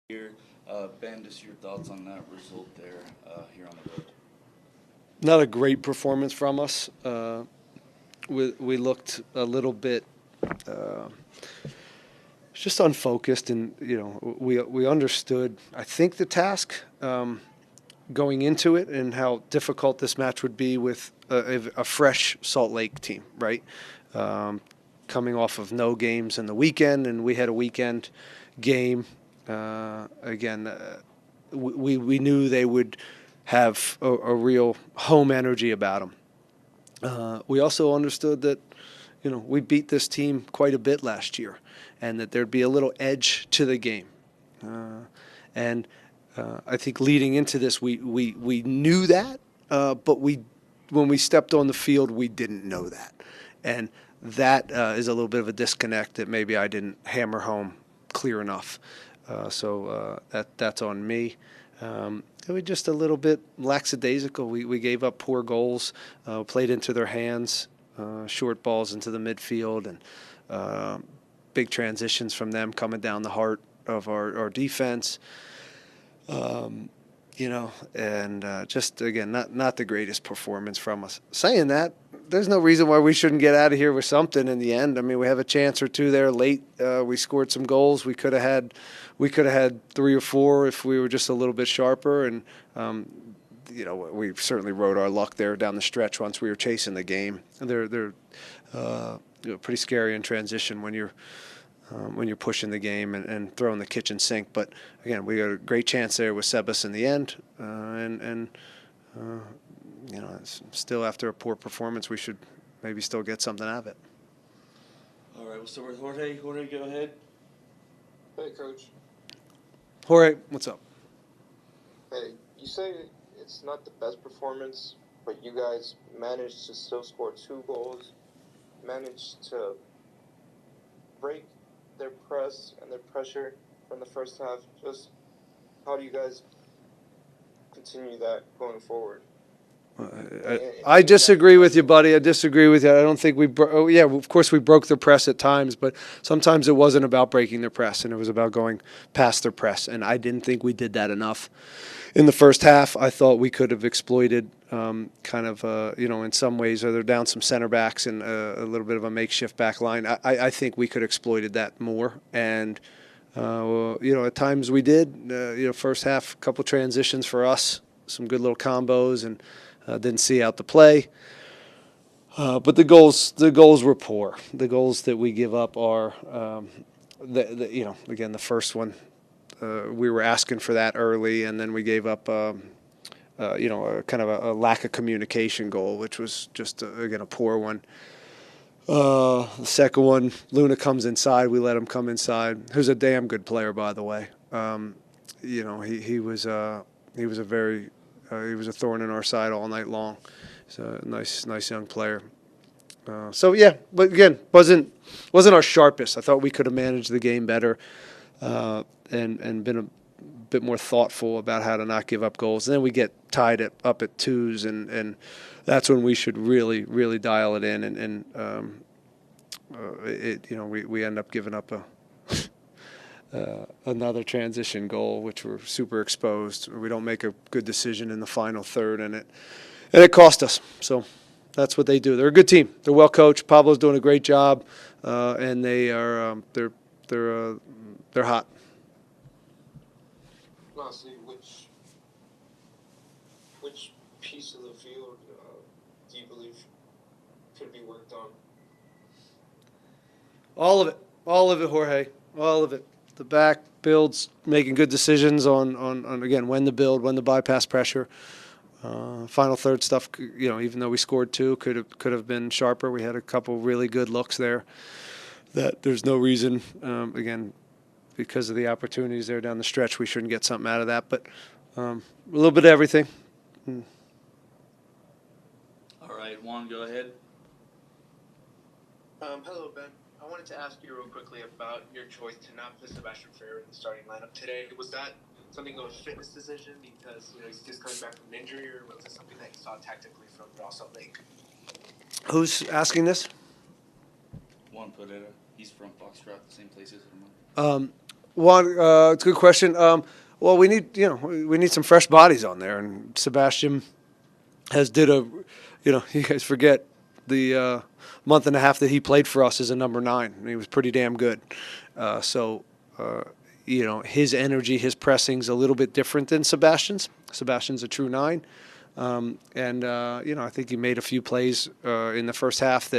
here. Ben, just your thoughts on that result there here on the road. Not a great performance from us. We looked a little bit uh, just unfocused, and we understood. I think the task going into it and how difficult this match would be with a fresh Salt Lake team, right? Um, Coming off of no games in the weekend, and we had a weekend game. Again, we knew they would have a real home energy about them. We also understood that, we beat this team quite a bit last year, and that there'd be a little edge to the game. And I think leading into this, we knew that, but when we stepped on the field, we didn't know that, and that is a little bit of a disconnect that maybe I didn't hammer home clear enough. That's on me. We were just a little bit lackadaisical. We gave up poor goals, played into their hands, short balls into the midfield, and big transitions from them coming down the heart of our defense. And just again, not the greatest performance from us. Saying that, there's no reason why we shouldn't get out of here with something in the end. I mean, we have a chance or two there late. We scored some goals. We could have had three or four if we were just a little bit sharper. And we certainly rode our luck there down the stretch once we were chasing the game. And they're pretty scary in transition when you're pushing the game and throwing the kitchen sink. But again, we got a great chance there with Sebas in the end, it's still after a poor performance, we should maybe still get something out of it. All right, we'll start with Jorge. Jorge, go ahead. Hey, Coach. Jorge, what's up? Hey, you say it's not the best performance, but you guys managed to still score 2 goals, managed to break their press and their pressure from the first half. Just how do you guys continue that going forward? I disagree with you, buddy. I disagree with you. I don't think of course we broke their press at times, but sometimes it wasn't about breaking their press, and it was about going past their press. And I didn't think we did that enough in the first half. I thought we could have exploited in some ways, they're down some center backs and a little bit of a makeshift back line. I think we could have exploited that more. And, at times we did. First half, a couple transitions for us, some good little combos, and didn't see out the play. But the goals were poor. The goals that we give up are, again, the first one, we were asking for that early, and then we gave up, kind of a lack of communication goal, which was just, again, a poor one. The second one, Luna comes inside. We let him come inside. Who's a damn good player, by the way. He was a thorn in our side all night long. He's a nice young player. But again, wasn't our sharpest. I thought we could have managed the game better, and been a bit more thoughtful about how to not give up goals. And then we get tied up at twos, and that's when we should really, really dial it in. We end up giving up another transition goal, which we're super exposed. We don't make a good decision in the final third, and it cost us. So that's what they do. They're a good team. They're well coached. Pablo's doing a great job, and they're hot. Lastly, which piece of the field do you believe could be worked on? All of it, Jorge. All of it. The back builds, making good decisions on again, when to build, when to bypass pressure. Final third stuff, even though we scored two, could have been sharper. We had a couple really good looks there that there's no reason, again, because of the opportunities there down the stretch, we shouldn't get something out of that. But a little bit of everything. All right, Juan, go ahead. Hello, Ben. I wanted to ask you real quickly about your choice to not put Sebastian Ferrer in the starting lineup today. Was that something of a fitness decision because he's just coming back from an injury, or was it something that you saw tactically from Raw Salt Lake? Who's asking this? Juan Pereira. He's from Foxtrot, the same place as him. It's a good question. Well, we need some fresh bodies on there, and Sebastian you guys forget the month and a half that he played for us as a number 9. And he was pretty damn good. His energy, his pressing's a little bit different than Sebastian's. Sebastian's a true 9. I think he made a few plays in the first half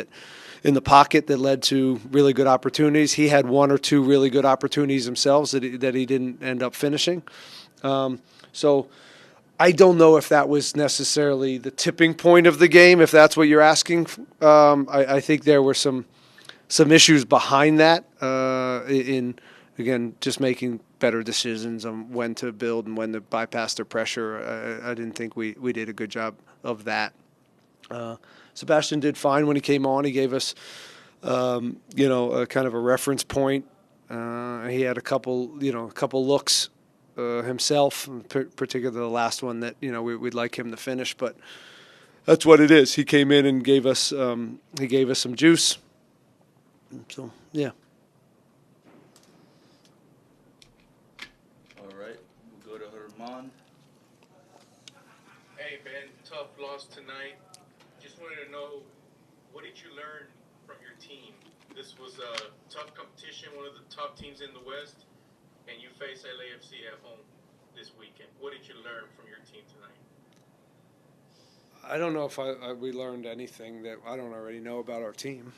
in the pocket that led to really good opportunities. He had 1 or 2 really good opportunities himself that he didn't end up finishing. So I don't know if that was necessarily the tipping point of the game, if that's what you're asking. I think there were some issues behind that in, again, just making better decisions on when to build and when to bypass their pressure. I didn't think we did a good job of that. Sebastian did fine when he came on. He gave us, a kind of a reference point. He had a couple looks himself, particularly the last one that we'd like him to finish. But that's what it is. He came in and gave us some juice. So yeah. All right, we'll go to Herman. Hey Ben, tough loss tonight. Just wanted to know, what did you learn from your team? This was a tough competition, one of the top teams in the West, and you face LAFC at home this weekend. What did you learn from your team tonight? I don't know if we learned anything that I don't already know about our team.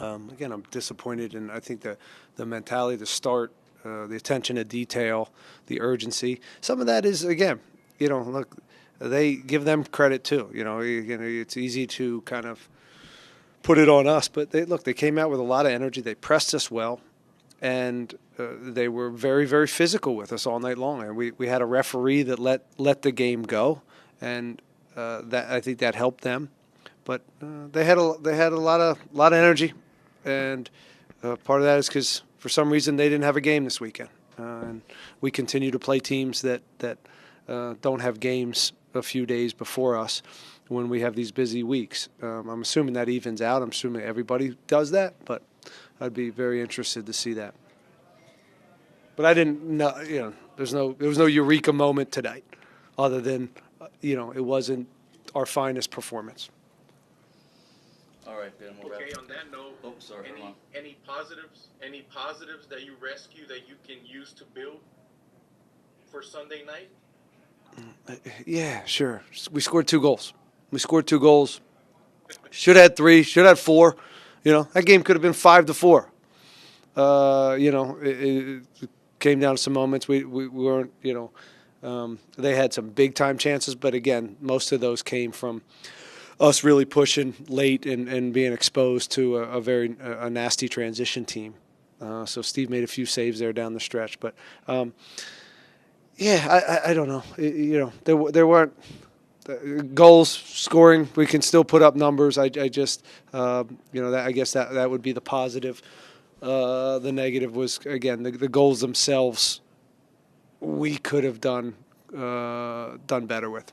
Again, I'm disappointed, and I think the mentality to start, the attention to detail, the urgency. Some of that is, again, look, they give them credit too. It's easy to kind of put it on us, but they came out with a lot of energy. They pressed us well, and they were very, very physical with us all night long. And we had a referee that let the game go, and that I think that helped them. But they had a lot of energy, and part of that is because for some reason they didn't have a game this weekend, and we continue to play teams that don't have games a few days before us when we have these busy weeks. I'm assuming that evens out. I'm assuming everybody does that, but I'd be very interested to see that. But I didn't know. There was no eureka moment tonight, other than it wasn't our finest performance. All right, Ben. We'll Okay, on that note, sorry, Herman. any positives that you rescue that you can use to build for Sunday night? Yeah, sure. We scored 2 goals. Should have had 3. Should have had 4. That game could have been 5-4. It came down to some moments. We weren't. They had some big time chances, but again, most of those came from us really pushing late and being exposed to a very nasty transition team. So Steve made a few saves there down the stretch, but. Yeah, I don't know. There weren't goals scoring. We can still put up numbers. I just I guess that would be the positive. The negative was, again, the goals themselves. We could have done better with.